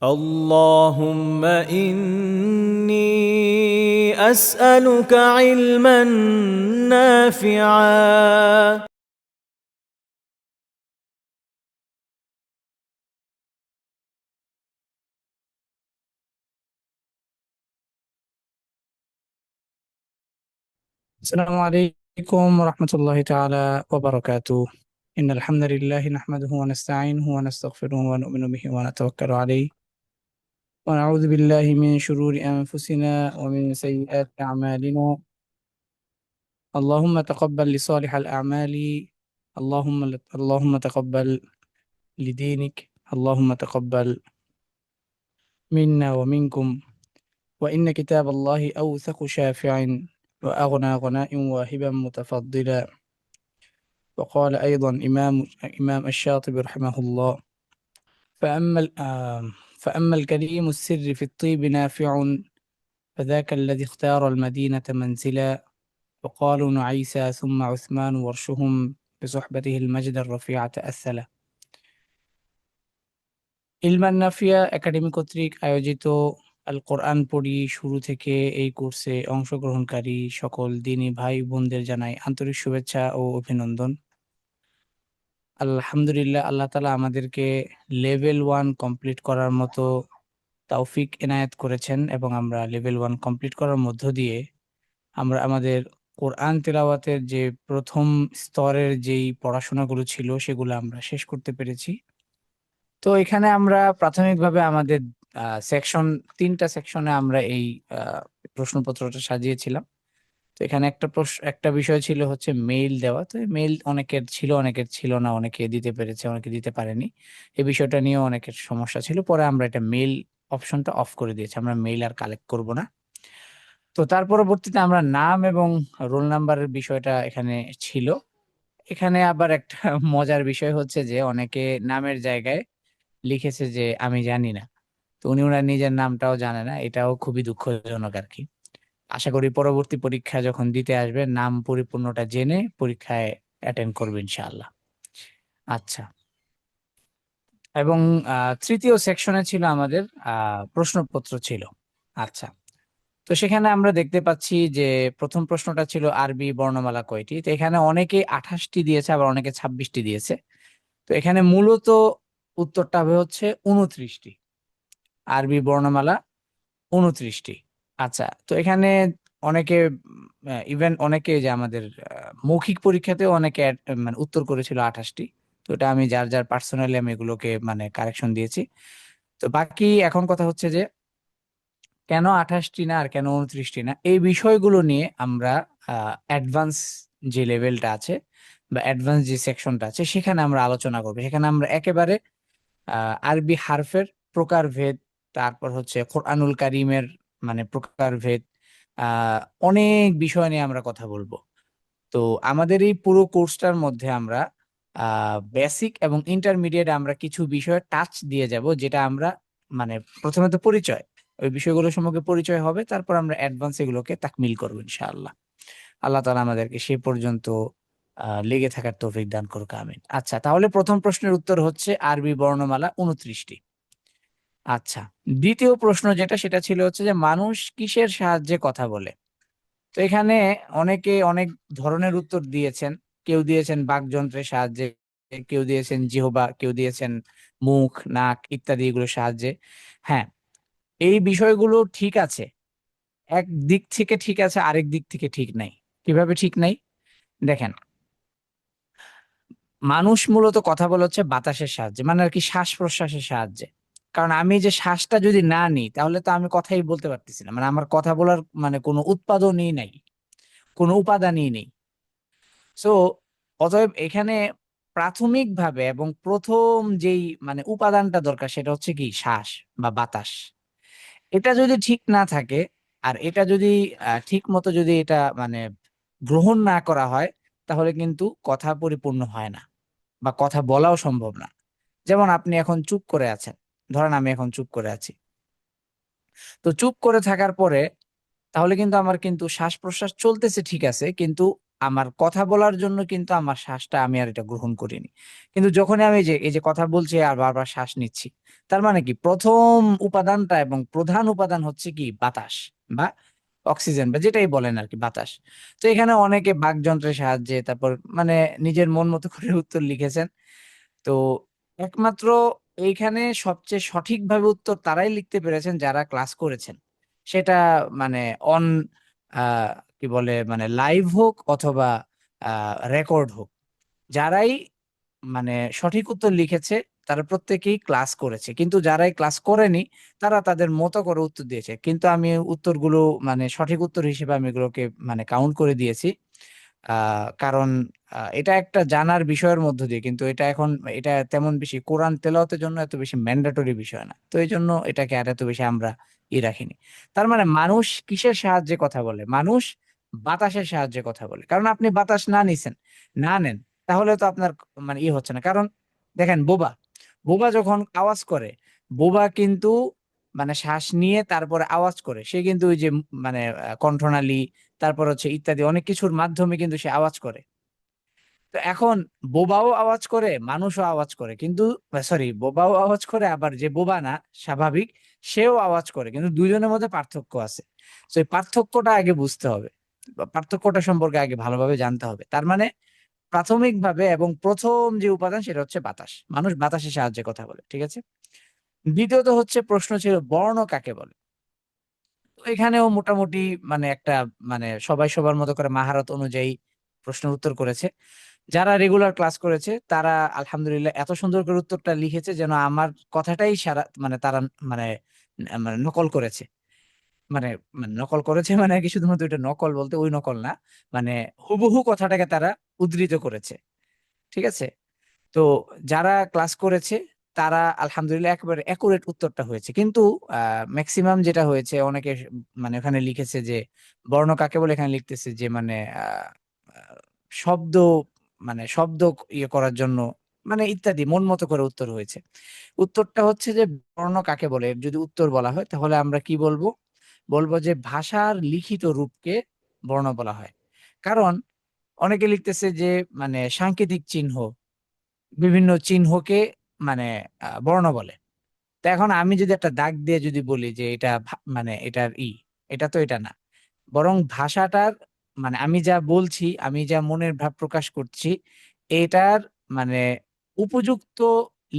اللهم إني أسألك علما نافعا. السلام عليكم ورحمة الله تعالى وبركاته. إن الحمد لله نحمده ونستعينه ونستغفره ونؤمن به ونتوكل عليه ونعوذ بالله من شرور أنفسنا ومن سيئات أعمالنا. اللهم تقبل لصالح الأعمال. اللهم تقبل لدينك. اللهم تقبل منا ومنكم. وإن كتاب الله أوثق شافع وأغنى غناء واهبا متفضلا. وقال أيضا إمام الشاطبي رحمه الله: فأما فأما الكريم السر في الطيب نافع، فذاك الذي اختار المدينة منزلا. وقالوا نعيسى ثم عثمان ورشهم بصحبته المجد الرفيع تأثلا। ইলমান Nafia academy কর্তৃক আয়োজিত আল কোরআন পড়ি শুরু থেকে এই কোর্সে অংশগ্রহণকারী সকল দিনী ভাই বোনদের জানাই আন্তরিক শুভেচ্ছা ও অভিনন্দন। আলহামদুলিল্লাহ, আল্লাহ তাআলা আমাদেরকে লেভেল 1 কমপ্লিট করার মতো তৌফিক এনায়েত করেছেন এবং আমরা লেভেল 1 কমপ্লিট করার মধ্য দিয়ে আমরা আমাদের কোরআন তেলাওয়াতের যে প্রথম স্তরের যেই পড়াশোনাগুলো ছিল সেগুলো আমরা শেষ করতে পেরেছি। তো এখানে আমরা প্রাথমিকভাবে আমাদের সেকশন 3টা সেকশনে আমরা এই প্রশ্নপত্রটা সাজিয়েছিলাম। তো এখানে একটা বিষয় ছিল হচ্ছে মেইল দেওয়া। তো মেইল অনেকের ছিল, অনেকের ছিল না, অনেকে দিতে পেরেছে, অনেকে দিতে পারেনি। এই বিষয়টা নিয়েও অনেকের সমস্যা ছিল। পরে আমরা এটা মেইল অপশনটা অফ করে দিয়েছি, আমরা মেইল আর কালেক্ট করব না। তো তার পরবর্তীতে আমরা নাম এবং রোল নাম্বারের বিষয়টা এখানে ছিল। এখানে আবার একটা মজার বিষয় হচ্ছে যে অনেকে নামের জায়গায় লিখেছে যে আমি জানি না। তো ওনার নিজের নামটাও জানে না, এটাও খুবই দুঃখজনক আর কি। আশা করি পরবর্তী পরীক্ষা যখন দিতে আসবে নাম পরিপূর্ণটা জেনে পরীক্ষায় অ্যাটেন্ড করবে ইনশাআল্লাহ। আচ্ছা। এবং তৃতীয় সেকশনে ছিল আমাদের প্রশ্নপত্র ছিল। আচ্ছা। তো সেখানে আমরা দেখতে পাচ্ছি যে প্রথম প্রশ্নটা ছিল আরবি বর্ণমালা কয়টি। তো এখানে অনেকে 28টি দিয়েছে, আবার অনেকে 26টি দিয়েছে। তো এখানে মূলত উত্তরটা হবে হচ্ছে 29টি। আরবি বর্ণমালা 29টি। আচ্ছা, তো এখানে অনেকে ইভেন অনেকে যে আমাদের মৌখিক পরীক্ষাতেও অনেকে মানে উত্তর করেছিল 28টি। তো এটা আমি যার যার পার্সোনালি আমি এগুলোকে মানে কারেকশন দিয়েছি। তো বাকি এখন কথা হচ্ছে যে কেন 28টি না আর কেন 29টি না, এই বিষয়গুলো নিয়ে আমরা অ্যাডভান্স যে লেভেলটা আছে বা অ্যাডভান্স যে সেকশনটা আছে সেখানে আমরা আলোচনা করবো। সেখানে আমরা একেবারে আরবি হারফের প্রকারভেদ, তারপর হচ্ছে কোরআনুল কারীমের মানে প্রকারভেদ, আহ অনেক বিষয় নিয়ে আমরা কথা বলবো। তো আমাদের এই পুরো কোর্সটার মধ্যে আমরা বেসিক এবং ইন্টারমিডিয়েট আমরা কিছু বিষয়ে টাচ দিয়ে যাব, যেটা আমরা মানে প্রথমে তো পরিচয়, ওই বিষয়গুলো সম্পর্কে পরিচয় হবে, তারপর আমরা অ্যাডভান্স এগুলোকে তাকমিল করবো ইনশাআল্লাহ। আল্লাহ তাআলা আমাদেরকে সে পর্যন্ত লেগে থাকার তৌফিক দান করুক, আমিন। আচ্ছা, তাহলে প্রথম প্রশ্নের উত্তর হচ্ছে আরবি বর্ণমালা 29টি। আচ্ছা, দ্বিতীয় প্রশ্ন যেটা সেটা ছিল হচ্ছে যে মানুষ কিসের সাহায্যে কথা বলে। তো এখানে অনেকে অনেক ধরনের উত্তর দিয়েছেন। কেউ দিয়েছেন বাকযন্ত্রের সাহায্যে, কেউ দিয়েছেন জিহবা, কেউ দিয়েছেন মুখ, নাক ইত্যাদি এগুলোর সাহায্যে। হ্যাঁ, এই বিষয়গুলো ঠিক আছে, এক দিক থেকে ঠিক আছে, আরেক দিক থেকে ঠিক নাই। কিভাবে ঠিক নাই? দেখেন, মানুষ মূলত কথা বলে হচ্ছে বাতাসের সাহায্যে, মানে আর কি শ্বাস প্রশ্বাসের সাহায্যে। কারণ আমি যে শ্বাসটা যদি না নিই তাহলে তো আমি কথাই বলতে পারতেছি না, মানে আমার কথা বলার মানে কোনো উৎপাদনই নাই, কোনো উপাদানই নেই। সো অতএব এখানে প্রাথমিকভাবে এবং প্রথম যেই মানে উপাদানটা দরকার সেটা হচ্ছে কি শ্বাস বা বাতাস। এটা যদি ঠিক না থাকে আর এটা যদি ঠিক মতো যদি এটা মানে গ্রহণ না করা হয়, তাহলে কিন্তু কথা পরিপূর্ণ হয় না বা কথা বলাও সম্ভব না। যেমন আপনি এখন চুপ করে আছেন, ধরেন আমি এখন চুপ করে আছি। তো চুপ করে থাকার পরে তাহলে কিন্তু আমার কিন্তু শ্বাস প্রশ্বাস চলতেছে ঠিক আছে, কিন্তু আমার কথা বলার জন্য কিন্তু আমার শ্বাসটা আমি আর এটা গ্রহণ করিনি। কিন্তু যখনই আমি এই যে কথা বলছি আর বারবার শ্বাস নিচ্ছি, তার মানে কি প্রথম উপাদানটা এবং প্রধান উপাদান হচ্ছে কি বাতাস বা অক্সিজেন বা যেটাই বলেন আর কি, বাতাস। তো এখানে অনেকে বাকযন্ত্রের সাহায্যে তারপর মানে নিজের মন মতো করে উত্তর লিখেছেন। তো একমাত্র এইখানে সবচেয়ে সঠিকভাবে উত্তর তারাই লিখতে পেরেছেন যারা ক্লাস করেছেন। সেটা মানে অন কি বলে মানে লাইভ হোক অথবা রেকর্ড হোক, যারাই মানে সঠিক উত্তর লিখেছে তারা প্রত্যেকেই ক্লাস করেছে। কিন্তু যারাই ক্লাস করেনি তারা তাদের মতো করে উত্তর দিয়েছে। কিন্তু আমি উত্তরগুলো মানে সঠিক উত্তর হিসেবে আমি এগুলোকে মানে কাউন্ট করে দিয়েছি। কারণ এটা একটা জানার বিষয়ের মধ্য দিয়ে, কিন্তু এটা এখন এটা তেমন বেশি কোরআন তেলাওয়াতের জন্য এত বেশি ম্যান্ডেটরি বিষয় না, তো এই জন্য এটাকে আর এত বেশি আমরা রাখিনি। তার মানে মানুষ কিসের সাহায্যে কথা বলে? মানুষ বাতাসের সাহায্যে কথা বলে। কারণ আপনি বাতাস না নিছেন, না নেন, তাহলে তো আপনার মানে হচ্ছে না। কারণ দেখেন বোবা, বোবা যখন আওয়াজ করে, বোবা কিন্তু মানে শ্বাস নিয়ে তারপরে আওয়াজ করে, সে কিন্তু ওই যে মানে কণ্ঠনালী, তারপর হচ্ছে ইত্যাদি অনেক কিছুর মাধ্যমে কিন্তু সে আওয়াজ করে। তো এখন বোবাও আওয়াজ করে, মানুষও আওয়াজ করে, কিন্তু সরি, বোবাও আওয়াজ করে, আবার যে বোবা না স্বাভাবিক সেও আওয়াজ করে, কিন্তু দুইজনের মধ্যে পার্থক্য আছে। তো এই পার্থক্যটা আগে বুঝতে হবে, বা পার্থক্যটা সম্পর্কে আগে ভালোভাবে জানতে হবে। তার মানে প্রাথমিকভাবে এবং প্রথম যে উপাদান সেটা হচ্ছে বাতাস। মানুষ বাতাসের সাহায্যে কথা বলে, ঠিক আছে। দ্বিতীয়ত হচ্ছে প্রশ্ন ছিল বর্ণ কাকে বলে। তো এখানেও মোটামুটি মানে একটা মানে সবাই সবার মতো করে মাহারত অনুযায়ী প্রশ্নের উত্তর করেছে। যারা রেগুলার ক্লাস করেছে তারা আলহামদুলিল্লাহ এত সুন্দর করে উত্তরটা লিখেছে যেন আমার কথাটাই সারা মানে তারা মানে মানে নকল করেছে। মানে মানে নকল করেছে মানে কি শুধুমাত্র এটা নকল বলতে ওই নকল না, মানে হুবহু কথাটাকে তারা উদ্ধৃত করেছে, ঠিক আছে। তো যারা ক্লাস করেছে তারা আলহামদুলিল্লাহ একেবারে অ্যাকুরেট উত্তরটা হয়েছে। কিন্তু ম্যাক্সিমাম যেটা হয়েছে অনেকে মানে ওখানে লিখেছে যে বর্ণ কাকে বলে, এখানে লিখতেছে যে মানে আহ, শব্দ মানে শব্দ ইয়ে করার জন্য মানে ইত্যাদি মন মতো করে উত্তর হয়েছে। উত্তরটা হচ্ছে যে বর্ণ কাকে বলে, এর যদি উত্তর বলা হয় তাহলে আমরা কি বলবো? বলবো যে ভাষার লিখিত রূপকে বর্ণ বলা হয়। কারণ অনেকে লিখতেছে যে মানে সাংকেতিক চিহ্ন, বিভিন্ন চিহ্নকে মানে বর্ণ বলে। তো এখন আমি যদি একটা দাগ দিয়ে যদি বলি যে এটা মানে এটার এটা তো এটা না, বরং ভাষাটার মানে আমি যা বলছি, আমি যা মনের ভাব প্রকাশ করছি, এটার মানে উপযুক্ত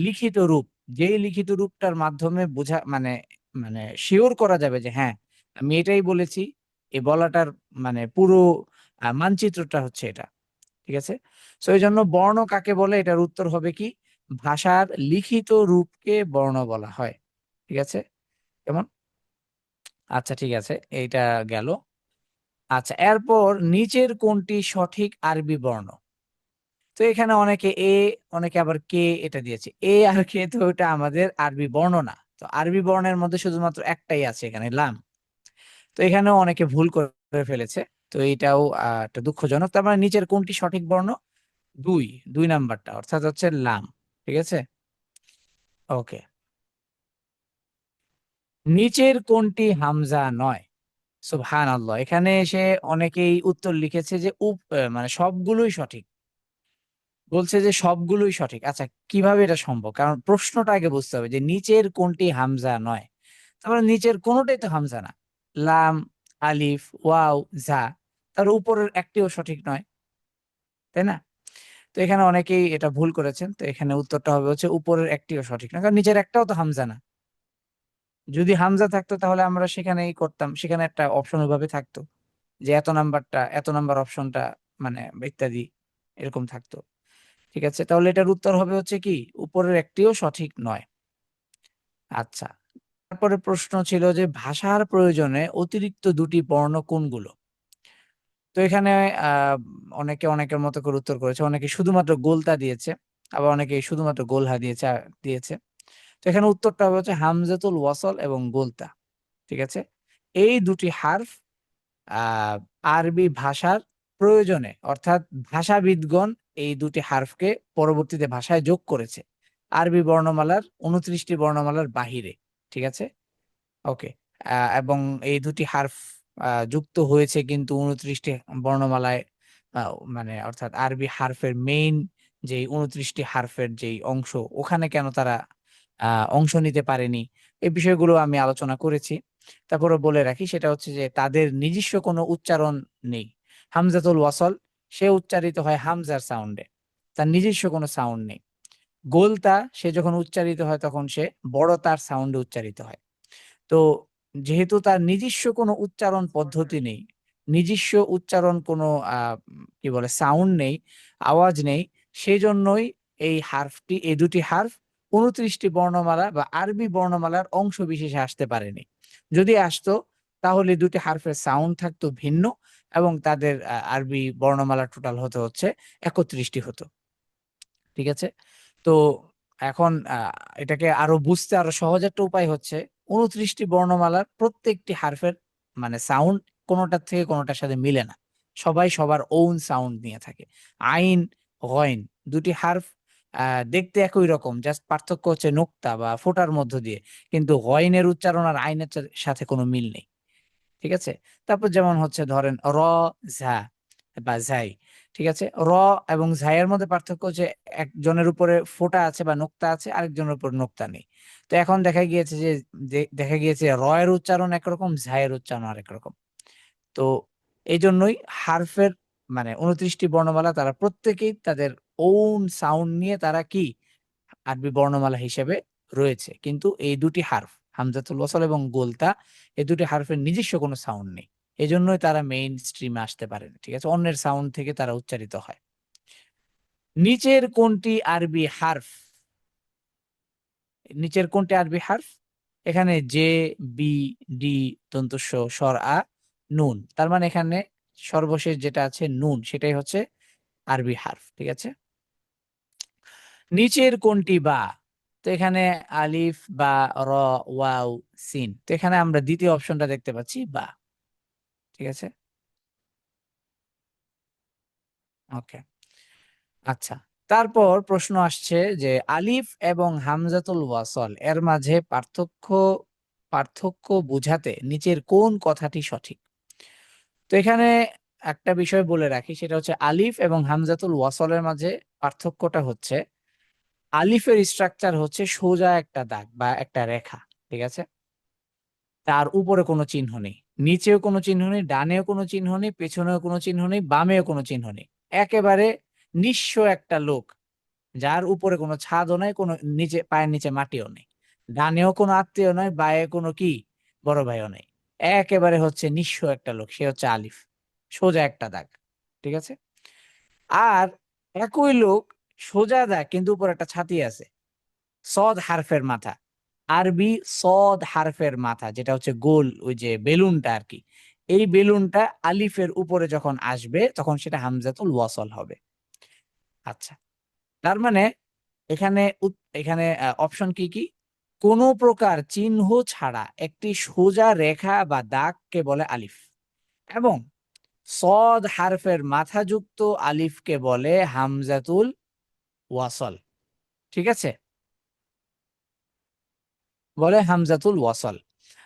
লিখিত রূপ, যেই লিখিত রূপটার মাধ্যমে বোঝা মানে মানে শিওর করা যাবে যে হ্যাঁ আমি এটাই বলেছি, এই বলাটার মানে পুরো মানচিত্রটা হচ্ছে এটা, ঠিক আছে। তো এই জন্য বর্ণ কাকে বলে, এটার উত্তর হবে কি ভাষার লিখিত রূপকে বর্ণ বলা হয়, ঠিক আছে। কেমন? আচ্ছা ঠিক আছে, এইটা গেল। আচ্ছা, এরপর নিচের কোনটি সঠিক আরবি বর্ণ? তো এখানে অনেকে অনেকে আবার কে এটা দিয়েছে। আর কে তো ওটা আমাদের আরবি বর্ণ না। তো আরবি বর্ণের মধ্যে শুধুমাত্র একটাই আছে এখানে, লাম। তো এখানেও অনেকে ভুল করে ফেলেছে। তো এইটাও একটা দুঃখজনক। তার মানে নিচের কোনটি সঠিক বর্ণ? দুই, 2 নাম্বারটা অর্থাৎ হচ্ছে লাম, ঠিক আছে। ওকে, নিচের কোনটি হামজা নয়? সুবহানাল্লাহ, এখানে এসে অনেকেই উত্তর লিখেছে যে মানে সবগুলোই সঠিক, বলছে যে সবগুলোই সঠিক। আচ্ছা, কিভাবে এটা সম্ভব? কারণ প্রশ্নটা আগে বুঝতে হবে যে নিচের কোনটি হামজা নয়। তারপরে নিচের কোনোটাই তো হামজা না, লাম, আলিফ, ওয়াও, জা, তার উপরের একটিও সঠিক নয়, তাই না? তো এখানে অনেকেই এটা ভুল করেছেন। তো এখানে উত্তরটা হবে হচ্ছে উপরের একটিও সঠিক না, কারণ নিচের একটাও তো হামজা না। যদি হামজা থাকতো তাহলে আমরা সেখানেই করতাম, সেখানে একটা অপশন ওইভাবে থাকতো যে এত নাম্বারটা, এত নাম্বার অপশনটা মানে ইত্যাদি এরকম থাকতো, ঠিক আছে। তাহলে এটার উত্তর হবে হচ্ছে কি উপরের একটিও সঠিক নয়। আচ্ছা, তারপরে প্রশ্ন ছিল যে ভাষার প্রয়োজনে অতিরিক্ত দুটি বর্ণ কোনগুলো? তো এখানে আহ অনেকে অনেকের মতো করে উত্তর করেছে, অনেকে শুধুমাত্র গোলতা দিয়েছে, আবার অনেকে শুধুমাত্র গোলহা দিয়েছে। তো এখানে উত্তরটা হবে হচ্ছে হামজাতুল ওয়াসল এবং গোলতা, ঠিক আছে। এই দুটি হারফ আহ আরবি ভাষার প্রয়োজনে, অর্থাৎ ভাষাবিদগণ এই দুটি হারফকে পরবর্তীতে ভাষায় যোগ করেছে আরবি বর্ণমালার 29টি বর্ণমালার বাহিরে, ঠিক আছে। ওকে, এবং এই দুটি হারফ যুক্ত হয়েছে কিন্তু 29টি বর্ণমালায় মানে অর্থাৎ আরবি হারফের মেইন যেই 29টি হারফের যেই অংশ, ওখানে কেন তারা অংশ নিতে পারেনি, এই বিষয়গুলো আমি আলোচনা করেছি। তারপরে বলে রাখি সেটা হচ্ছে যে তাদের নিজস্ব কোনো উচ্চারণ নেই। হামজাতুল ওয়াসল সে উচ্চারিত হয় হামজার সাউন্ডে, তার নিজস্ব কোনো সাউন্ড নেই। গোলতা সে যখন উচ্চারিত হয় তখন সে বড় তার সাউন্ডে উচ্চারিত হয়। তো যেহেতু তার নিজস্ব কোনো উচ্চারণ পদ্ধতি নেই, নিজস্ব উচ্চারণ কোনো কি বলে সাউন্ড নেই, আওয়াজ নেই, সেজন্যই এই দুটি হার্ফ 29টি বর্ণমালা বা আরবি বর্ণমালার অংশ বিশেষে আসতে পারেনি। যদি আসতো তাহলে দুটি হার্ফের সাউন্ড থাকতো ভিন্ন এবং তাদের আরবি বর্ণমালা টোটাল হচ্ছে 31টি হতো। ঠিক আছে? তো এখন এটাকে আরো বুঝতে আরো সহজ একটা উপায় হচ্ছে 29টি বর্ণমালার প্রত্যেকটি হারফের মানে সাউন্ড কোনোটার থেকে কোনোটার সাথে মিলে না। সবাই সবার ওন সাউন্ড নিয়ে থাকে। আইন, গইন দুটি হারফ দেখতে একই রকম, জাস্ট পার্থক্য হচ্ছে নোক্তা বা ফোঁটার মধ্য দিয়ে। কিন্তু গইনের উচ্চারণ আর আইনের সাথে কোনো মিল নেই। ঠিক আছে? তারপর যেমন হচ্ছে ধরেন ঝা বা ঝাই। ঠিক আছে? এবং ঝাইয়ের মধ্যে পার্থক্য হচ্ছে একজনের উপরে ফোঁটা আছে বা নোক্তা আছে, আরেকজনের উপর নোক্তা নেই। তো এখন দেখা গিয়েছে যে দেখা গিয়েছে এর উচ্চারণ একরকম, ঝাইয়ের উচ্চারণ আরেক রকম। তো এই জন্যই হারফের মানে 29টি বর্ণমালা তারা প্রত্যেকেই তাদের ওন সাউন্ড নিয়ে তারা কি আরবি বর্ণমালা হিসেবে রয়েছে। কিন্তু এই দুটি হারফ হামজাতুল ওয়াসল এবং গোলতা এই দুটি হারফের নিজস্ব কোনো সাউন্ড নেই। এজন্যই তারা মেইন স্ট্রিমে আসতে পারে না। ঠিক আছে? অন্যের সাউন্ড থেকে তারা উচ্চারিত হয়। নিচের কোনটি আরবি হারফ? নিচের কোনটি আরবি হারফ? এখানে জে, বি, ডি, দন্ত স, স্বর আ, নুন। তার মানে এখানে সর্বশেষ যেটা আছে নুন, সেটাই হচ্ছে আরবি হারফ। ঠিক আছে? নিচের কোনটি বা? তো এখানে আলিফ, বা, র, ওয়াও, সিন। তো এখানে আমরা দ্বিতীয় অপশনটা দেখতে পাচ্ছি বা। ঠিক আছে? ওকে, আচ্ছা। তারপর প্রশ্ন আসছে যে আলিফ এবং হামজাতুল ওয়াসল এর মাঝে পার্থক্য বোঝাতে নিচের কোন কথাটি সঠিক? তো এখানে একটা বিষয় বলে রাখি, সেটা হচ্ছে আলিফ এবং হামজাতুল ওয়াসলের মাঝে পার্থক্যটা হচ্ছে আলিফের স্ট্রাকচার হচ্ছে সোজা একটা দাগ বা একটা রেখা। ঠিক আছে? তার উপরে কোনো চিহ্ন নেই, নিচেও কোনো চিহ্ন নেই, ডানেও কোনো চিহ্ন নেই, পেছনেও কোনো চিহ্ন নেই, বামেও কোনো চিহ্ন নেই। একেবারে নিঃস্ব একটা লোক, যার উপরে কোনো ছাদও নাই, কোনো নিচে পায়ের নিচে মাটিও নেই। ডানেও কোনো আত্মীয় নয়, বায়ে কোনো কি বড় ভাইও নেই। একেবারে হচ্ছে নিঃস্ব একটা লোক, সে হচ্ছে আলিফ, সোজা একটা দাগ। ঠিক আছে? আর একই লোক, সোজা দাগ কিন্তু উপর একটা ছাতি আছে, সদ হারফের মাথা। আরবি সদ হারফের মাথা, যেটা হচ্ছে গোল ওই যে বেলুনটা আর কি, এই বেলুনটা আলিফের উপরে যখন আসবে তখন সেটা হামজাতুল ওয়াসল হবে। আচ্ছা, তার মানে এখানে এখানে অপশন কি কি? কোন প্রকার চিহ্ন ছাড়া একটি সোজা রেখা বা দাগকে বলে আলিফ, এবং সদ হারফের মাথাযুক্ত আলিফকে বলে হামজাতুল ওয়াসল। ঠিক আছে? বলে হামজাতুল ওয়াসল।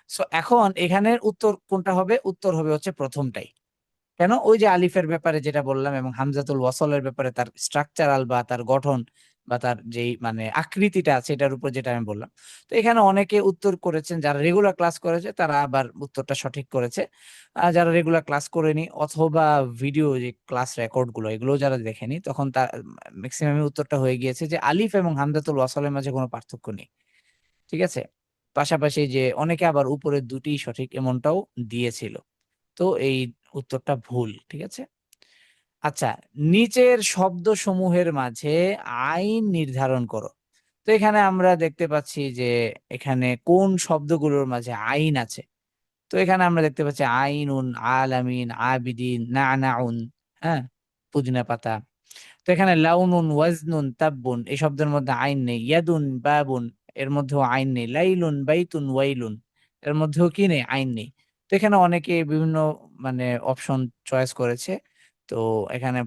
সো এখন এখানের উত্তর কোনটা হবে? উত্তর হবে হচ্ছে প্রথমটাই। কেন? ওই যে আলিফের ব্যাপারে যেটা বললাম এবং হামজাতুল ওয়াসলের ব্যাপারে তার স্ট্রাকচারাল বা তার গঠন বা তার যেই মানে আকৃতিটা আছে এটার উপর যেটা আমি বললাম। তো এখানে অনেকে উত্তর করেছেন, যারা রেগুলার ক্লাস করেছে তারা আবার উত্তরটা সঠিক করেছে। আর যারা রেগুলার ক্লাস করেনি অথবা ভিডিও যে ক্লাস রেকর্ড গুলো এগুলো যারা দেখেনি, তখন তার ম্যাক্সিমাম উত্তরটা হয়ে গিয়েছে যে আলিফ এবং হামজাতুল ওয়াসলের মাঝে কোনো পার্থক্য নেই। ঠিক আছে? পাশাপাশি যে অনেকে আবার উপরের দুটি সঠিক এমনটাও দিয়েছিল। তো এই উত্তরটা ভুল। ঠিক আছে? আচ্ছা, নিচের শব্দসমূহের মাঝে আইন নির্ধারণ করো। তো এখানে আমরা দেখতে পাচ্ছি যে এখানে কোন শব্দগুলোর মাঝে আইন আছে। তো এখানে আমরা দেখতে পাচ্ছি আইনুন, আলামিন, আবিদিন, নানাউন, হ্যাঁ, পুদিনা পাতা। তো এখানে লাউনুন, ওয়াজনুন, তাব্বুন এই শব্দের মধ্যে আইন নেই। ইয়াদুন, বাবুন এর মধ্যেও আইন নেই। লাইলুন, বাইতুন, ওয়াইলুন এর মধ্যেও কি নেই? আইন নেই। তো এখানে অনেকে বিভিন্ন মানে অপশন চয়েস করেছে। তো এখানে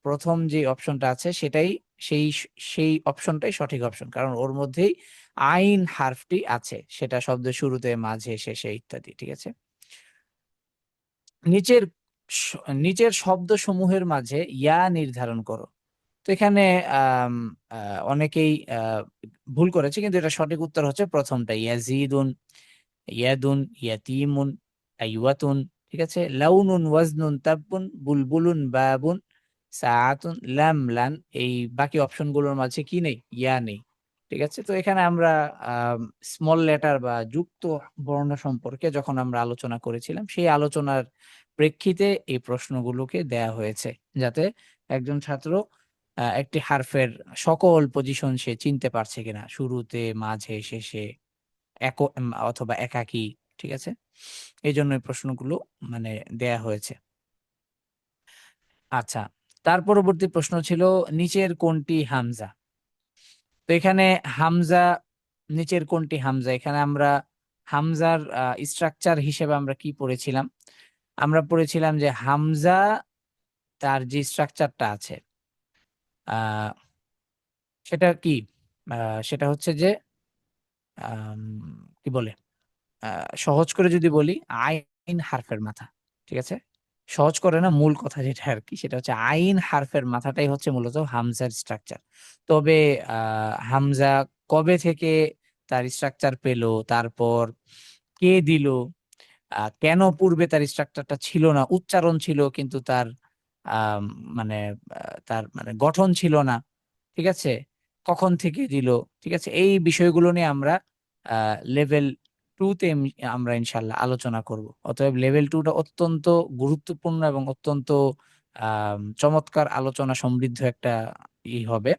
প্রথম যে অপশনটা আছে সেটাই সেই সেই অপশনটাই সঠিক অপশন, কারণ ওর মধ্যেই আইন হারফটি আছে, সেটা শব্দের শুরুতে, মাঝে, শেষে ইত্যাদি। ঠিক আছে? নিচের নিচের শব্দসমূহের মাঝে ইয়া নির্ধারণ করো। তো এখানে আম, অনেকেই ভুল করেছে, কিন্তু এটা সঠিক উত্তর হচ্ছে প্রথমটা, ইয়াজিদুন, ইয়াদুন, ইয়াতিমুন, আইওয়াতুন। ঠিক আছে, লাউনুন, ওয়াজনুন, তাবুন, বুলবুলুন, বাবুন, সাআতুন, লাম, লান। এই বাকি অপশন গুলোর মাঝে কি নেই? ইয়া নেই। ঠিক আছে, তো এখানে আমরা স্মল লেটার বা যুক্ত বর্ণ সম্পর্কে যখন আমরা আলোচনা করেছিলাম, সেই আলোচনার প্রেক্ষিতে এই প্রশ্নগুলোকে দেয়া হয়েছে, যাতে একজন ছাত্র একটি হারফের সকল পজিশন সে চিনতে পারছে কিনা, শুরুতে, মাঝে, শেষে, অথবা একাকী। ঠিক আছে, এই জন্য এই প্রশ্নগুলো মানে দেয়া হয়েছে। আচ্ছা, তার পরবর্তী প্রশ্ন ছিল নিচের কোনটি হামজা। তো এখানে হামজা, নিচের কোনটি হামজা, এখানে আমরা হামজার স্ট্রাকচার হিসেবে আমরা কি পড়েছিলাম? আমরা পড়েছিলাম যে হামজা তার যে স্ট্রাকচারটা আছে আহ সেটা কি? সেটা হচ্ছে যে আম, কি বলে, সহজ করে যদি বলি, আইন হারফের মাথা। ঠিক আছে, সহজ করে না, মূল কথা যেটা আর কি, সেটা হচ্ছে আইন হারফের মাথাটাই হচ্ছে মূলত হামজার স্ট্রাকচার। তবে হামজা কবে থেকে তার স্ট্রাকচার পেলো, তারপর কে দিল, কেন পূর্বে তার স্ট্রাকচারটা ছিল না, উচ্চারণ ছিল কিন্তু তার আহ মানে তার মানে গঠন ছিল না। ঠিক আছে, কখন থেকে দিল। ঠিক আছে, এই বিষয়গুলো নিয়ে আমরা লেভেল টুতে আমরা ইনশাল্লাহ আলোচনা করব। অতএব লেভেল টুটা অত্যন্ত গুরুত্বপূর্ণ এবং অত্যন্ত চমৎকার আলোচনা সমৃদ্ধ একটা হবে,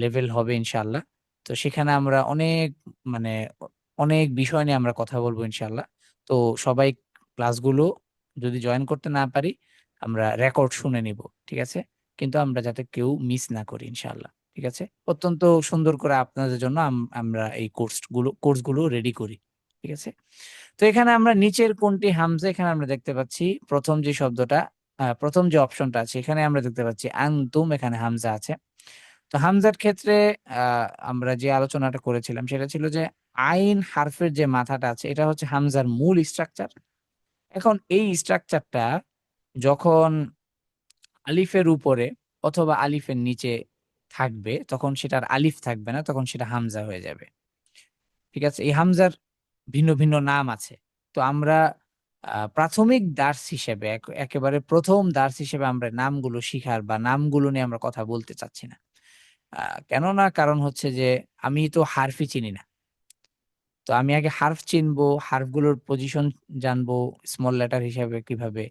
লেভেল হবে ইনশাল্লাহ। তো সেখানে আমরা অনেক মানে অনেক বিষয় নিয়ে আমরা কথা বলবো ইনশাল্লাহ। তো সবাই ক্লাসগুলো যদি জয়েন করতে না পারি, আমরা রেকর্ড শুনে নিব। ঠিক আছে, কিন্তু আমরা যাতে কেউ মিস না করি ইনশাল্লাহ। ঠিক আছে, অত্যন্ত সুন্দর করে আপনাদের জন্য আমরা এই কোর্সগুলো রেডি করি। ঠিক আছে, তো এখানে আমরা নিচের কোনটি হামজা, এখানে আমরা দেখতে পাচ্ছি প্রথম যে শব্দটা, প্রথম যে অপশনটা আছে, এখানে আমরা দেখতে পাচ্ছি আনতুম, এখানে হামজা আছে। তো হামজার ক্ষেত্রে আমরা যে আলোচনাটা করেছিলাম সেটা ছিল যে আইন হারফের যে মাথাটা আছে এটা হচ্ছে হামজার মূল স্ট্রাকচার। এখন এই স্ট্রাকচারটা যখন আলিফের উপরে অথবা আলিফের নিচে থাকবে, তখন সেটার আলিফ থাকবে না, তখন সেটা হামজা হয়ে যাবে। ঠিক আছে, এই হামজার ভিন্ন ভিন্ন নাম আছে। তো আমরা প্রাথমিক দার্স হিসেবে, একেবারে প্রথম দার্স হিসেবে আমরা নামগুলো শিখার বা নামগুলো নিয়ে আমরা কথা বলতে চাচ্ছি না। কেননা কারণ হচ্ছে যে আমি তো হারফই চিনি না। তো আমি আগে হার্ফ চিনবো, হার্ফগুলোর পজিশন জানবো, স্মল লেটার হিসাবে কিভাবে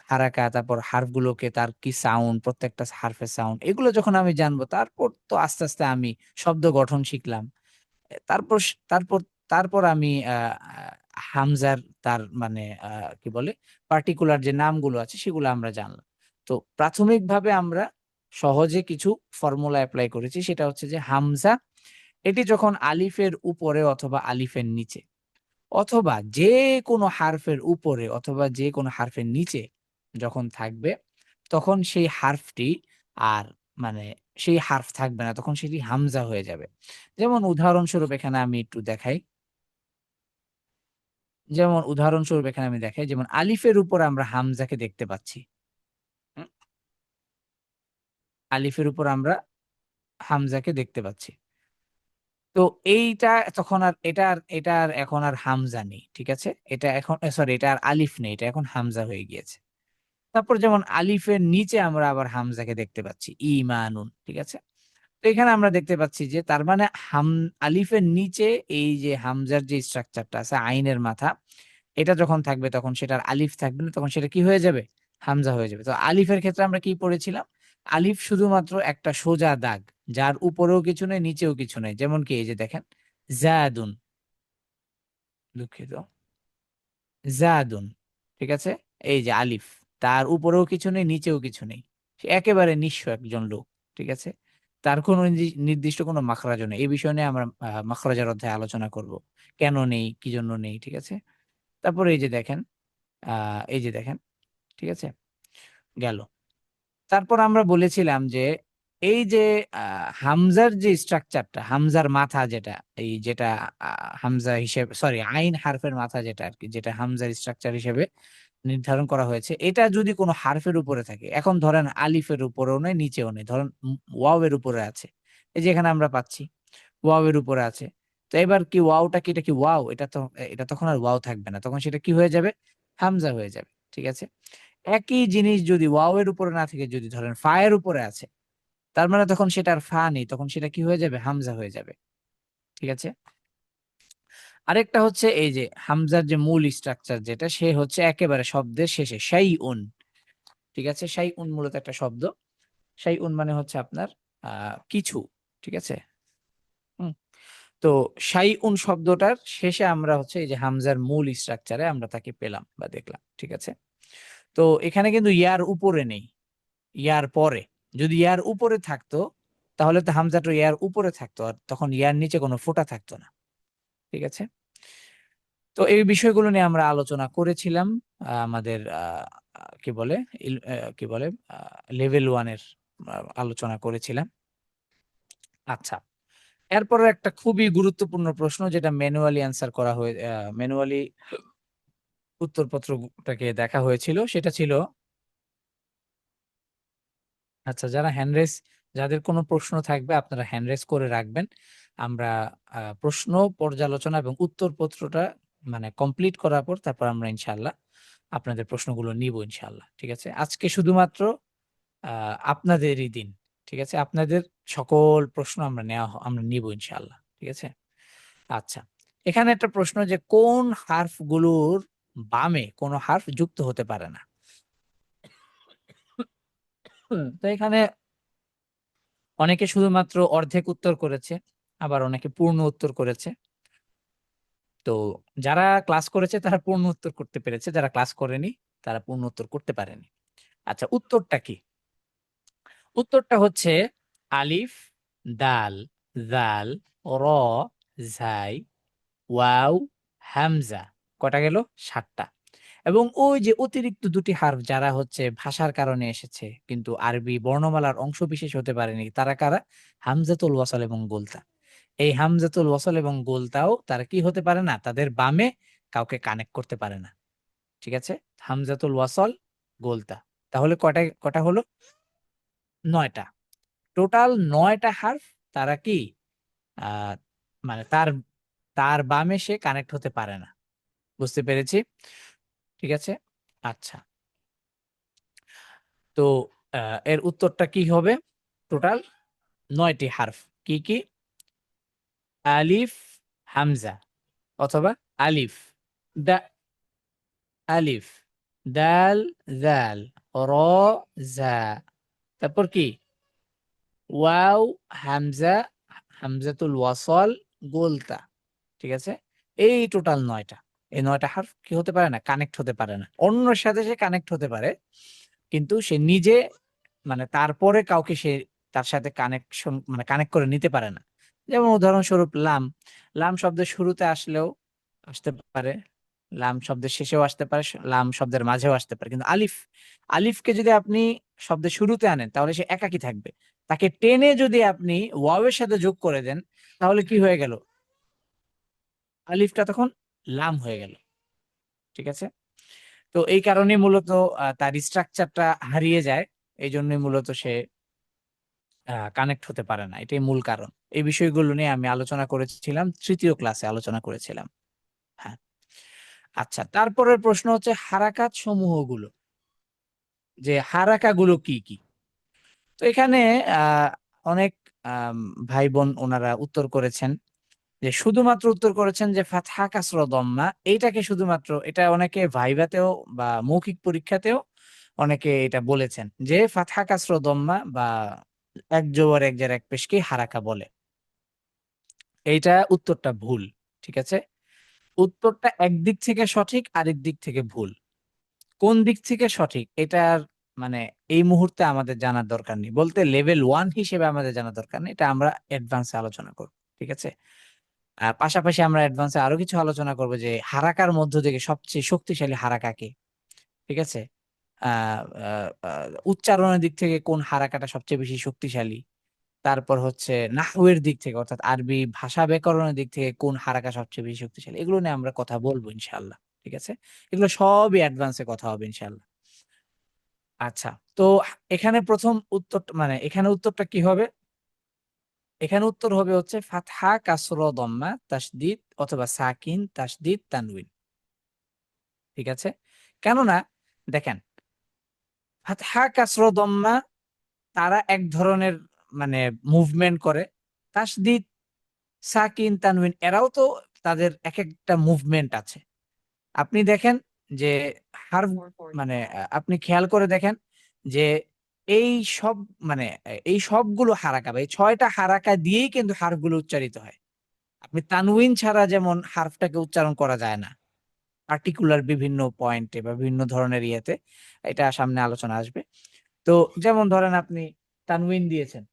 হারাকা, তারপর হার্ফগুলোকে তার কি সাউন্ড, প্রত্যেকটা হার্ফের সাউন্ড, এগুলো যখন আমি জানবো, তারপর তো আস্তে আস্তে আমি শব্দ গঠন শিখলাম। তারপর তারপর তারপর আমি হামজার তার মানে কি বলে পার্টিকুলার যে নামগুলো আছে সেগুলো আমরা জানলাম। তো প্রাথমিকভাবে আমরা সহজে কিছু ফর্মুলা অ্যাপ্লাই করেছি, সেটা হচ্ছে যে হামজা এটি যখন আলিফের উপরে অথবা আলিফের নিচে অথবা যে কোনো হারফের উপরে অথবা যে কোনো হারফের নিচে যখন থাকবে, তখন সেই হারফটি আর মানে সেই হারফ থাকবে না, তখন সেটি হামজা হয়ে যাবে। যেমন উদাহরণস্বরূপ এখানে আমি একটু দেখাই, যেমন আলিফের উপর আমরা হামজাকে দেখতে পাচ্ছি। হুম? আলিফের উপর আমরা হামজাকে দেখতে পাচ্ছি। তো এইটা তখন আর এটা আর এখন আর হামজা নেই। ঠিক আছে, এটা এখন সরি, এটা আর আলিফ নেই, এটা এখন হামজা হয়ে গিয়েছে। তারপর যেমন আলিফের নিচে আমরা আবার হামজাকে দেখতে পাচ্ছি, ইমানুন। ঠিক আছে, তো এখানে আমরা দেখতে পাচ্ছি যে তার মানে আলিফের নিচে এই যে হামজার যে স্ট্রাকচারটা আছে, আইনের মাথা, এটা যখন থাকবে তখন সেটার আলিফ থাকবে না, তখন সেটা কি হয়ে যাবে? হামজা হয়ে যাবে। তো আলিফের ক্ষেত্রে আমরা কি পড়েছিলাম? আলিফ শুধুমাত্র একটা সোজা দাগ, যার উপরেও কিছু নেই, নিচেও কিছু নেই। যেমন কি এই যে দেখেন, জাদুন, দুঃখিত, জাদুন। ঠিক আছে, এই যে আলিফ, তার উপরেও কিছু নেই, নিচেও কিছু নেই, সে একেবারে নিঃস্ব একজন লোক। ঠিক আছে, তার কোনো নির্দিষ্ট কোনো মাখরাজ নেই। এই বিষয় নিয়ে আমরা মাখরাজের অধ্যায়ে আলোচনা করব, কেন নেই, কি জন্য নেই। ঠিক আছে, তারপরে এই যে দেখেন, ঠিক আছে, গেল। তারপর আমরা বলেছিলাম যে এই যে হামজার যে স্ট্রাকচারটা, হামজার মাথা যেটা, এই যেটা হামজা হিসেবে, সরি, আইন হারফের মাথা যেটা আর কি, যেটা হামজার স্ট্রাকচার হিসেবে নির্ধারণ করা হয়েছে, এটা যদি কোনো হারফের উপরে থাকে, এখন ধরেন আলিফের উপরেও নেই নিচেও নেই, ধরেন ওয়াও এর উপরে আছে, এই যে এখানে আমরা পাচ্ছি ওয়াও এর উপরে আছে। তো এবার কি ওয়াওটা কি, এটা কি ওয়াও? এটা তখন আর ওয়াও থাকবে না, তখন সেটা কি হয়ে যাবে? হামজা হয়ে যাবে। ঠিক আছে, একই জিনিস যদি ওয়াও এর উপরে না থেকে যদি ধরেন ফা এর উপরে আছে, তার মানে তখন সেটা আর ফা নেই, তখন সেটা কি হয়ে যাবে? হামজা হয়ে যাবে। ঠিক আছে, আরেকটা হচ্ছে এই যে হামজার যে মূল স্ট্রাকচার যেটা, সে হচ্ছে একেবারে শব্দের শেষে শাইউন। ঠিক আছে, শাইউন মূলত একটা শব্দ। শাইউন মানে হচ্ছে আপনার কিছু। ঠিক আছে, হুম। তো শাইউন শব্দটার শেষে আমরা হচ্ছে এই যে হামজার মূল স্ট্রাকচারে আমরা তাকে পেলাম বা দেখলাম। ঠিক আছে, তো এখানে কিন্তু ইয়ার উপরে নেই, ইয়ার পরে। যদি ইয়ার উপরে থাকতো তাহলে তো হামজাটা ইয়ার উপরে থাকতো, আর তখন ইয়ার নিচে কোনো ফোঁটা থাকতো না। ঠিক আছে, তো এই বিষয়গুলো নিয়ে আমরা আলোচনা করেছিলাম আমাদের কি বলে কি বলে লেভেল ওয়ানের আলোচনা করেছিলাম। আচ্ছা, এরপরে একটা খুবই গুরুত্বপূর্ণ প্রশ্ন যেটা ম্যানুয়ালি অ্যান্সার করা হয়ে, ম্যানুয়ালি উত্তরপত্রটাকে দেখা হয়েছিল, সেটা ছিল, আচ্ছা যারা হ্যান্ডরেস, যাদের কোনো প্রশ্ন থাকবে আপনারা হ্যান্ডরেস করে রাখবেন। আমরা প্রশ্ন পর্যালোচনা এবং উত্তরপত্রটা মানে কমপ্লিট করার পর তারপর আমরা ইনশাআল্লাহ আপনাদের প্রশ্নগুলো নিব ইনশাআল্লাহ। ঠিক আছে, আজকে শুধুমাত্র আপনাদেরই দিন। ঠিক আছে, আপনাদের সকল প্রশ্ন আমরা নিব ইনশাআল্লাহ। ঠিক আছে, আচ্ছা, এখানে একটা প্রশ্ন যে কোন হার্ফগুলোর বামে কোনো হার্ফ যুক্ত হতে পারে না। তো এখানে অনেকে শুধুমাত্র অর্ধেক উত্তর করেছে, আবার অনেকে পূর্ণ উত্তর করেছে। তো যারা ক্লাস করেছে তারা পূর্ণ উত্তর করতে পেরেছে, যারা ক্লাস করেনি তারা পূর্ণ উত্তর করতে পারেনি। আচ্ছা, উত্তরটা কি? উত্তরটা হচ্ছে আলিফ, দাল, জাল, র, জাই, ওয়াও, হামজা। কটা গেল? 7টা। এবং ওই যে অতিরিক্ত দুটি হার্ফ যারা হচ্ছে ভাষার কারণে এসেছে কিন্তু আরবি বর্ণমালার অংশ বিশেষ হতে পারেনি, তারা কারা? হামজাতুল ওয়াসাল এবং গোলতা। এই হামজাতুল ওয়াসাল এবং গোলতাও তারা কি হতে পারে না? তাদের বামে কাউকে কানেক্ট করতে পারে না। ঠিক আছে, হামজাতুল ওয়াসাল, গোলতা। তাহলে কটা কটা হলো? 9টা। টোটাল 9টা হার্ফ তারা কি আহ মানে তার তার বামে সে কানেক্ট হতে পারে না। বুঝতে পেরেছি? ঠিক আছে, আচ্ছা। তো এর উত্তরটা কি হবে? টোটাল 9টি হার্ফ। কি কি? আলিফ, হামজা, অথবা আলিফ, দা, আলিফ, দাল, জাল, র, জা, তারপর কি? ওয়াও, হামজা, হামজাতুল ওয়াসল, গোলতা। ঠিক আছে, এই টোটাল 9টা। এই 9টা হার্ফ কি হতে পারে না? কানেক্ট হতে পারে না। অন্যের সাথে সে কানেক্ট হতে পারে, কিন্তু সে নিজে মানে তারপরে কাউকে সে তার সাথে কানেকশন মানে কানেক্ট করে নিতে পারে না। যেমন উদাহরণস্বরূপ লাম, লাম শব্দের শুরুতে আসলেও আসতে পারে, লাম শব্দের শেষেও আসতে পারে, লাম শব্দের মাঝেও আসতে পারে, কিন্তু আলিফ, আলিফকে যদি আপনি শব্দের শুরুতে আনেন তাহলে সে একাকী থাকবে। তাকে টেনে যদি আপনি ওয়াও এর সাথে যোগ করে দেন তাহলে কি হয়ে গেল? আলিফটা তখন লাম হয়ে গেল। ঠিক আছে, তো এই কারণে মূলত তার স্ট্রাকচারটা হারিয়ে যায়, এই জন্যই মূলত সে কানেক্ট হতে পারে না, এটাই মূল কারণ। এই বিষয়গুলো নিয়ে আমি আলোচনা করেছিলাম, তৃতীয় ক্লাসে আলোচনা করেছিলাম। হ্যাঁ, আচ্ছা, তারপরের প্রশ্ন হচ্ছে হারাকাত সমূহগুলো, যে হারাকাগুলো কি কি। তো এখানে আহ অনেক আম, ভাই বোন ওনারা উত্তর করেছেন, যে শুধুমাত্র উত্তর করেছেন যে ফাতহা কাসরা দম্মা, এইটাকে শুধুমাত্র, এটা অনেকে ভাইভাতেও বা মৌখিক পরীক্ষাতেও অনেকে এটা বলেছেন যে ফাতহা কাসরা দম্মা বা এক জবর এক জের এক পেশকে হারাকা বলে। এইটা উত্তরটা ভুল। ঠিক আছে, উত্তরটা একদিক থেকে সঠিক, আরেক দিক থেকে ভুল। কোন দিক থেকে সঠিক এটার মানে এই মুহূর্তে আমাদের জানার দরকার নেই, বলতে লেভেল 1 হিসেবে আমাদের জানার দরকার নেই, এটা আমরা অ্যাডভান্সে আলোচনা করব। ঠিক আছে, পাশাপাশি আমরা অ্যাডভান্সে আরো কিছু আলোচনা করব যে হারাকার মধ্য থেকে সবচেয়ে শক্তিশালী হারাকা কে। ঠিক আছে, আহ আহ, আহ, উচ্চারণের দিক থেকে কোন হারাকাটা সবচেয়ে বেশি শক্তিশালী, তারপর হচ্ছে নাহওয়ের দিক থেকে অর্থাৎ আরবি ভাষা ব্যাকরণের দিক থেকে কোন হারাকা সবচেয়ে বেশি শক্তিশালী, এগুলো নিয়ে আমরা কথা বলবো ইনশাআল্লাহ। ঠিক আছে, এগুলো সবই অ্যাডভান্সে কথা হবে ইনশাআল্লাহ। আচ্ছা, তো এখানে প্রথম উত্তর মানে এখানে উত্তরটা কি হবে? এখানে উত্তর হবে হচ্ছে ফাতহা কাসরা দম্মা তাসদিদ অথবা সাকিন তাসদিদ তানউইন। ঠিক আছে, কেননা দেখেন ফাতহা কাসরা দম্মা তারা এক ধরনের মানে মুভমেন্ট করে, তাসদিদ সাকিন তানউইন এরাও তো তাদের এক একটা মুভমেন্ট আছে। আপনি দেখেন যে হারফ মানে আপনি খেয়াল করে দেখেন যে এই সব মানে এই সবগুলো হারাকা বা এই 6টা হারাকা দিয়েই কিন্তু হারফগুলো উচ্চারিত হয়। আপনি তানউইন ছাড়া যেমন হারফটাকে উচ্চারণ করা যায় না পার্টিকুলার বিভিন্ন পয়েন্টে বা বিভিন্ন ধরনের ইয়েতে, এটা সামনে আলোচনা আসবে। তো যেমন ধরেন আপনি তানউইন দিয়েছেন,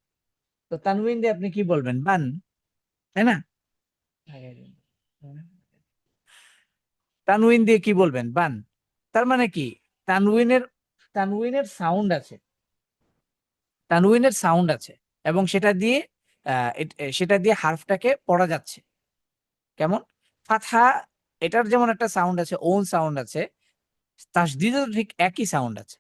তো তানউইন দিয়ে আপনি কি বলবেন? বান, তাই না? তানউইন দিয়ে কি বলবেন? বান। তার মানে কি তানউইনের তানউইনের সাউন্ড আছে, তানউইনের সাউন্ড আছে এবং সেটা দিয়ে হারফটাকে পড়া যাচ্ছে। কেমন? ফাতহা, এটার যেমন একটা সাউন্ড আছে, ওন সাউন্ড আছে, তাসদীদের ঠিক একই সাউন্ড আছে।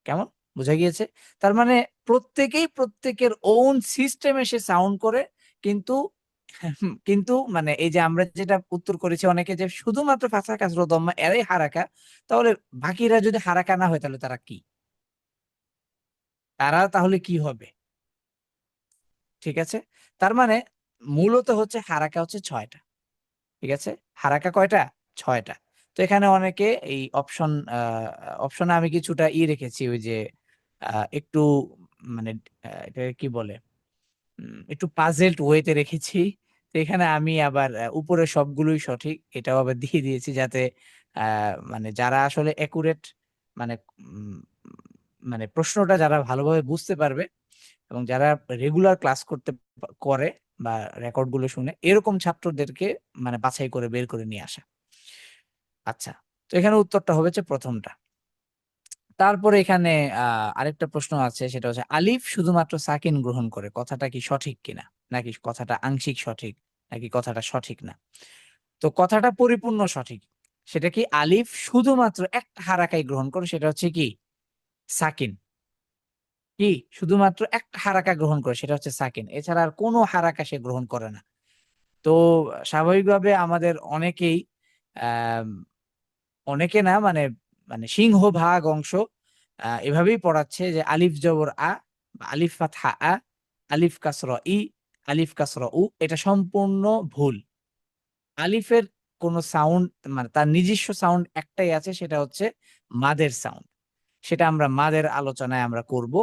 কেমন? বুঝা গিয়েছে? তার মানে প্রত্যেকেই প্রত্যেকের ওন সিস্টেমে সে সাউন্ড করে, কিন্তু কিন্তু মানে এই যে আমরা যেটা উত্তর করেছি অনেকে যে শুধুমাত্র ফাতহা কাসরা দম্মা এরাই হারাকা, তাহলে বাকিরা যদি হারাকা না হয় তাহলে তারা কি? তারা তাহলে কি হবে? ঠিক আছে, তার মানে মূলত হচ্ছে হারাকা হচ্ছে 6টা। ঠিক আছে, হারাকা কয়টা? 6টা। তো এখানে অনেকে এই অপশনে আমি কিছুটা রেখেছি, ওই যে একটু মানে এটা কি বলে একটু পাজেলড ওয়েতে রেখেছি। তো এখানে আমি আবার উপরে সবগুলোই সঠিক এটাও আবার দিয়ে দিয়েছি, যাতে মানে যারা আসলে একুরেট মানে উম, মানে প্রশ্নটা যারা ভালোভাবে বুঝতে পারবে এবং যারা রেগুলার ক্লাস করে বা রেকর্ড গুলো শুনে, এরকম ছাত্রদেরকে মানে বাছাই করে বের করে নিয়ে আসা। আচ্ছা, তো এখানে উত্তরটা হবে যে প্রথমটা। তারপরে এখানে আরেকটা প্রশ্ন আছে, সেটা হচ্ছে আলিফ শুধুমাত্র সাকিন গ্রহণ করে, কথাটা কি সঠিক কিনা, নাকি কথাটা আংশিক সঠিক, নাকি কথাটা সঠিক না? তো কথাটা পরিপূর্ণ সঠিক। সেটা কি আলিফ শুধুমাত্র একটা হারাকাই গ্রহণ করে, সেটা হচ্ছে কি সাকিন। কি শুধুমাত্র একটা হারাকা গ্রহণ করে, সেটা হচ্ছে সাকিন, এছাড়া আর কোনো হারাকা সে গ্রহণ করে না। তো স্বাভাবিকভাবে আমাদের অনেকেই আহ অনেকে না মানে মানে সিংহভাগ অংশ এভাবেই পড়াচ্ছে যে আলিফ জবর আ বা আলিফ ফাতহা আ, আলিফ কাসরা ই, আলিফ কাসরা উ, এটা সম্পূর্ণ ভুল। আলিফের কোন সাউন্ড মানে তার নিজস্ব সাউন্ড একটাই আছে, সেটা হচ্ছে মাদের সাউন্ড। সেটা আমরা মাদের আলোচনায় আমরা করব।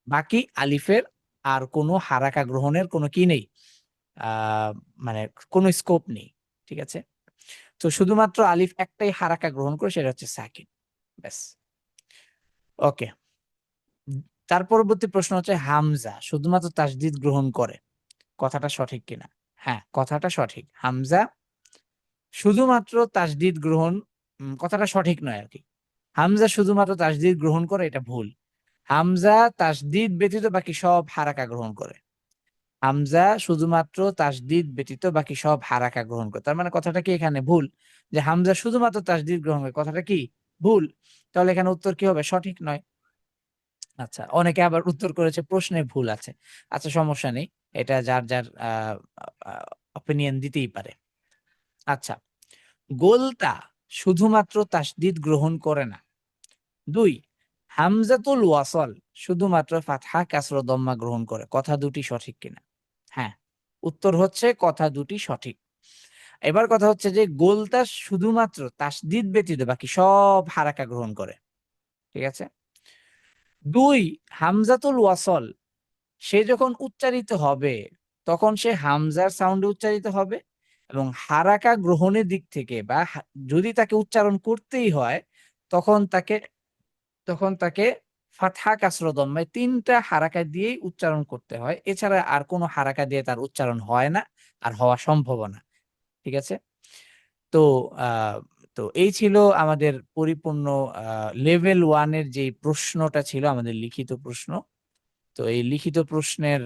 বাকি আলিফের আর কোনো হারাকা গ্রহণের কোনো কি নেই, আহ মানে কোনো স্কোপ নেই। ঠিক আছে, তো শুধুমাত্র আলিফ একটাই হারাকা গ্রহণ করে, সেটা হচ্ছে সাকিন, ব্যাস। ওকে, তার পরবর্তী প্রশ্ন হচ্ছে হামজা শুধুমাত্র তাসদিদ গ্রহণ করে, কথাটা সঠিক কিনা? হ্যাঁ, কথাটা সঠিক। হামজা শুধুমাত্র তাসদিদ গ্রহণ কথাটা সঠিক নয় আর কি। হামজা শুধুমাত্র তাসদিদ গ্রহণ করে, এটা ভুল। হামজা তাসদিদ ব্যতীত বাকি সব হারাকা গ্রহণ করে। হামজা শুধুমাত্র তাসদিদ ব্যতীত বাকি সব হারাকা গ্রহণ করে, তার মানে কথাটা কি এখানে ভুল? যে হামজা শুধুমাত্র তাসদিদ গ্রহণ করে, কথাটা কি ভুল? তাহলে এখানে উত্তর কি হবে? সঠিক নয়। আচ্ছা, অনেকে আবার উত্তর করেছে প্রশ্নে ভুল আছে। আচ্ছা, সমস্যা নেই, এটা যার যার অপিনিয়ন দিতেই পারে। আচ্ছা, গোলতা শুধুমাত্র তাসদিদ গ্রহণ করে না। 2, হামজাতুল ওয়াসল শুধুমাত্র ফাতহা কাসরা দম্মা গ্রহণ করে, কথা দুটি সঠিক কিনা? হ্যাঁ, উত্তর হচ্ছে কথা দুটি সঠিক। এবার কথা হচ্ছে যে গোলতা শুধুমাত্র তাসদিদ ব্যতীত বাকি সব হারাকা গ্রহণ করে। ঠিক আছে। 2, হামজাতুল ওয়াসল সে যখন উচ্চারিত হবে তখন সে হামজার সাউন্ডে উচ্চারিত হবে, এবং হারাকা গ্রহণের দিক থেকে বা যদি তাকে উচ্চারণ করতেই হয় তখন তাকে তখন তাকে ফাতহা কাসরা দম্মায় 3টা হারাকা দিয়েই উচ্চারণ করতে হয়, এছাড়া আর কোনো হারাকা দিয়ে তার উচ্চারণ হয় না আর হওয়া সম্ভব না। ঠিক আছে, তো আহ তো এই ছিল আমাদের পরিপূর্ণ লেভেল 1 এর যে প্রশ্নটা ছিল আমাদের লিখিত প্রশ্ন। তো এই লিখিত প্রশ্নের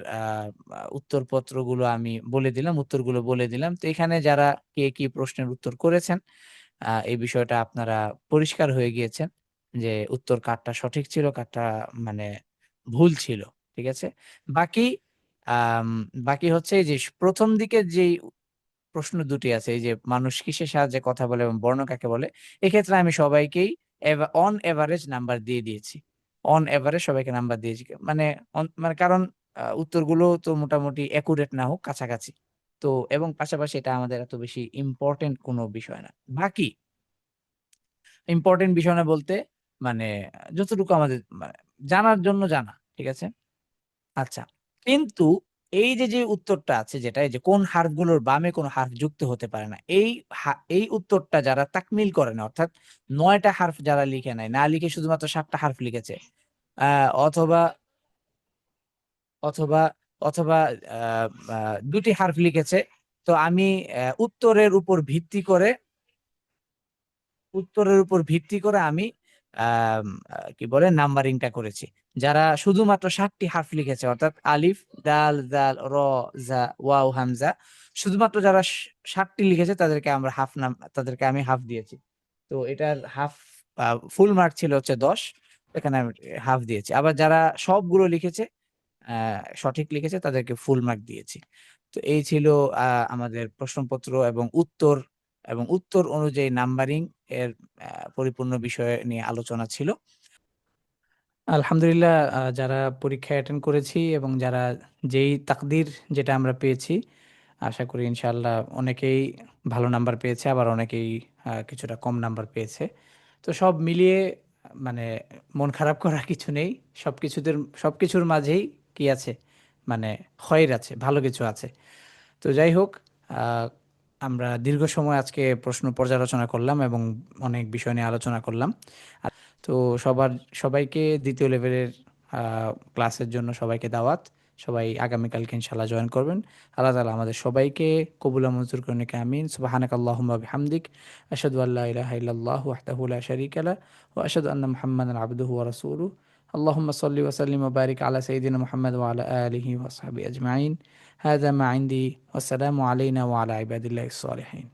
উত্তরপত্রগুলো আমি বলে দিলাম, উত্তরগুলো বলে দিলাম। তো এখানে যারা কে কি প্রশ্নের উত্তর করেছেন এই বিষয়টা আপনারা পরিষ্কার হয়ে গিয়েছেন যে উত্তর কারটা সঠিক ছিল, কারটা মানে ভুল ছিল। ঠিক আছে? বাকি আম বাকি হচ্ছে এই যে প্রথম দিকের যেই প্রশ্ন দুটি আছে, এই যে মানুষ কিসের সাহায্যে কথা বলে এবং বর্ণ কাকে বলে? এক্ষেত্রে আমি সবাইকেই অন এভারেজ নাম্বার দিয়ে দিয়েছি। অন এভারেজ সবাইকে নাম্বার দিয়েছি। মানে কারণ উত্তরগুলো তো মোটামুটি অ্যাকুরেট না হোক, কাছাকাছি। তো এবং পাশাপাশি এটা আমাদের এত বেশি ইম্পোর্টেন্ট কোনো বিষয় না। বাকি ইম্পোর্টেন্ট বিষয় না বলতে মানে যতটুকু আমাদের মানে জানার জন্য জানা। ঠিক আছে? আচ্ছা। কিন্তু এই যে উত্তরটা আছে যেটা এই যে কোন হারফগুলোর বামে কোন হারফ যুক্ত হতে পারে না। এই উত্তরটা যারা তাকমিল করে না, অর্থাৎ ৯ টা হারফ যারা লিখে নাই, না লিখে শুধুমাত্র ৭ টা হারফ লিখেছে। আ অথবা অথবা অথবা আ আ ২ টি হারফ লিখেছে। তো আমি উত্তরের উপর ভিত্তি করে আমি আম কি বলে নাম্বারিংটা করেছি। যারা শুধুমাত্র ৭ টি হারফ লিখেছে, অর্থাৎ আলিফ, দাল, জাল, র, জা, ওয়াও, হামজা, শুধুমাত্র যারা ৭ টি লিখেছে তাদেরকে আমি হাফ দিয়েছি। তো এটার হাফ আ ফুল মার্ক ছিল হচ্ছে ১০। এখানে আমি হাফ দিয়েছি। আবার যারা সবগুলো লিখেছে আ সঠিক লিখেছে তাদেরকে ফুল মার্ক দিয়েছি। তো এই ছিল আ আমাদের প্রশ্নপত্র এবং উত্তর অনুযায়ী নাম্বারিং এর পরিপূর্ণ বিষয় নিয়ে আলোচনা ছিল। আলহামদুলিল্লাহ, যারা পরীক্ষায় অ্যাটেন্ড করেছি এবং যারা যেই তাকদির যেটা আমরা পেয়েছি, আশা করি ইনশাআল্লাহ অনেকেই ভালো নাম্বার পেয়েছে, আবার অনেকেই কিছুটা কম নাম্বার পেয়েছে। তো সব মিলিয়ে মানে মন খারাপ করার কিছু নেই। সবকিছুর মাঝেই কি আছে? মানে খয়র আছে, ভালো কিছু আছে। তো যাই হোক, আ আমরা দীর্ঘ সময় আজকে প্রশ্ন পর্যালোচনা করলাম এবং অনেক বিষয় নিয়ে আলোচনা করলাম। তো সবাইকে ২য় লেভেলের আ ক্লাসের জন্য সবাইকে দাওয়াত। সবাই আগামীকালকে ইনশাআল্লাহ জয়েন করবেন। আল্লাহ তাআলা আমাদের সবাইকে কবুল ও মঞ্জুর করুন, আমিন। সুবহানাকাল্লাহুম্মা ওয়া বিহামদিক আশহাদু আল্লা ইলাহা ইল্লাল্লাহু ওয়াহদাহু লা শারীকা লাহু ওয়া আশহাদু আন্না মুহাম্মাদান আবদুহু ওয়া রাসূলুহু। আল্লাহুম্মা সাল্লি ওয়া সাল্লিম ওয়া বারিক আলা সাইয়্যিদিনা মুহাম্মাদ ওয়া আলা আলিহি ওয়া সাহবিহি আজমাইন। হাযা মা ইনদি। ওয়াসসালামু আলাইনা ওয়া আলা ইবাদিল্লাহিস সালিহিন।